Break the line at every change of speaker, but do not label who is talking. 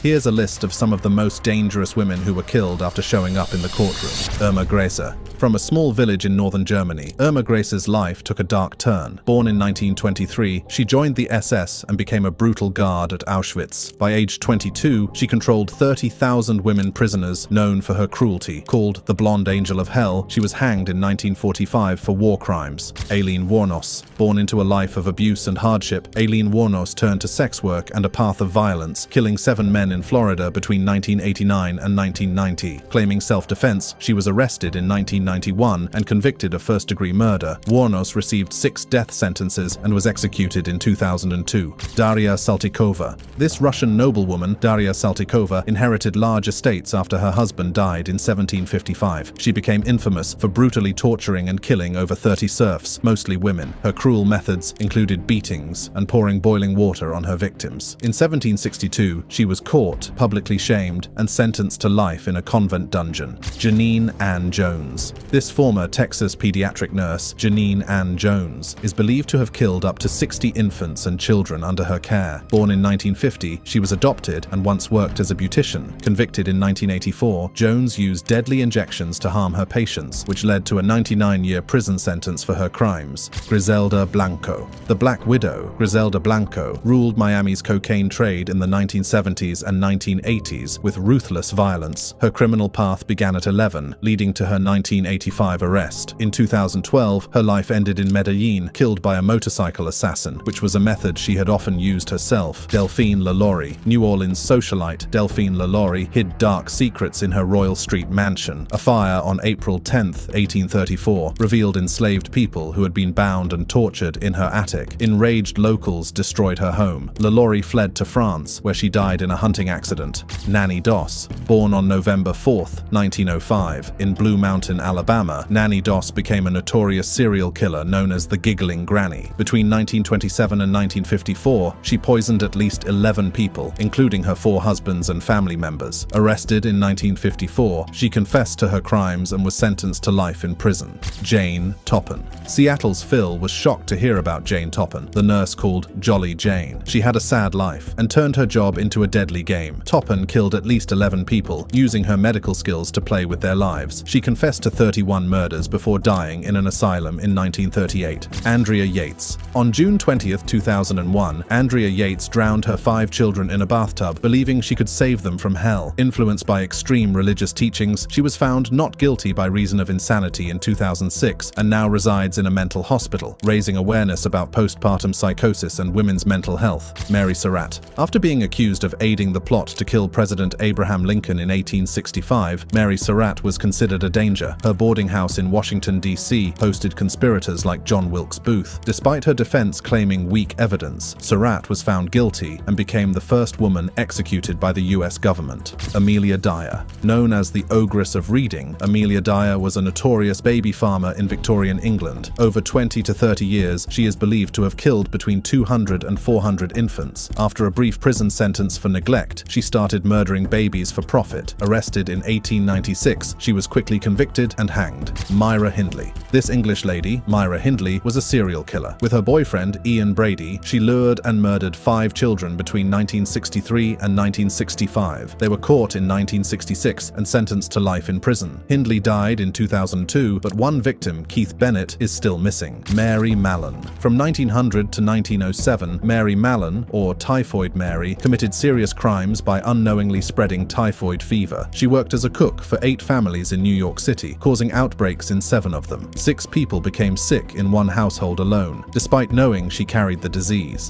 Here's a list of some of the most dangerous women who were killed after showing up in the courtroom. Irma Grese. From a small village in northern Germany, Irma Grese's life took a dark turn. Born in 1923, she joined the SS and became a brutal guard at Auschwitz. By age 22, she controlled 30,000 women prisoners known for her cruelty. Called the Blonde Angel of Hell, she was hanged in 1945 for war crimes. Aileen Wuornos. Born into a life of abuse and hardship, Aileen Wuornos turned to sex work and a path of violence, killing 7 men in Florida between 1989 and 1990. Claiming self-defense, she was arrested in 1991 and convicted of first-degree murder. Wuornos received 6 death sentences and was executed in 2002. Daria Saltykova. This Russian noblewoman, Daria Saltykova, inherited large estates after her husband died in 1755. She became infamous for brutally torturing and killing over 30 serfs, mostly women. Her cruel methods included beatings and pouring boiling water on her victims. In 1762, she was caught, publicly shamed, and sentenced to life in a convent dungeon. Janine Ann Jones. This former Texas pediatric nurse, Janine Ann Jones, is believed to have killed up to 60 infants and children under her care. Born in 1950, she was adopted and once worked as a beautician. Convicted in 1984, Jones used deadly injections to harm her patients, which led to a 99-year prison sentence for her crimes. Griselda Blanco. The Black Widow, Griselda Blanco, ruled Miami's cocaine trade in the 1970s and 1980s with ruthless violence. Her criminal path began at 11, leading to her 1985 arrest. In 2012, her life ended in Medellin, killed by a motorcycle assassin, which was a method she had often used herself. Delphine LaLaurie. New Orleans socialite Delphine LaLaurie hid dark secrets in her Royal Street mansion. A fire on April 10, 1834, revealed enslaved people who had been bound and tortured in her attic. Enraged locals destroyed her home. LaLaurie fled to France, where she died in a hunting accident. Nanny Doss. Born on November 4, 1905, in Blue Mountain, Alabama, Nanny Doss became a notorious serial killer known as the Giggling Granny. Between 1927 and 1954, she poisoned at least 11 people, including her 4 husbands and family members. Arrested in 1954, she confessed to her crimes and was sentenced to life in prison. Jane Toppin. Seattle's Phil was shocked to hear about Jane Toppin, the nurse called Jolly Jane. She had a sad life and turned her job into a deadly game. Toppin killed at least 11 people, using her medical skills to play with their lives. She confessed to 31 murders before dying in an asylum in 1938. Andrea Yates. On June 20, 2001, Andrea Yates drowned her 5 children in a bathtub, believing she could save them from hell. Influenced by extreme religious teachings, she was found not guilty by reason of insanity in 2006 and now resides in a mental hospital, raising awareness about postpartum psychosis and women's mental health. Mary Surratt. After being accused of aiding the plot to kill President Abraham Lincoln in 1865, Mary Surratt was considered a danger. Her boarding house in Washington, D.C. hosted conspirators like John Wilkes Booth. Despite her defense claiming weak evidence, Surratt was found guilty and became the first woman executed by the U.S. government. Amelia Dyer. Known as the Ogress of Reading, Amelia Dyer was a notorious baby farmer in Victorian England. Over 20 to 30 years, she is believed to have killed between 200 and 400 infants. After a brief prison sentence for neglect, she started murdering babies for profit. Arrested in 1896, she was quickly convicted and hanged. Myra Hindley. This English lady, Myra Hindley, was a serial killer. With her boyfriend, Ian Brady, she lured and murdered 5 children between 1963 and 1965. They were caught in 1966 and sentenced to life in prison. Hindley died in 2002, but one victim, Keith Bennett, is still missing. Mary Mallon. From 1900 to 1907, Mary Mallon, or Typhoid Mary, committed serious crimes by unknowingly spreading typhoid fever. She worked as a cook for 8 families in New York City, causing outbreaks in 7 of them. 6 people became sick in one household alone, despite knowing she carried the disease.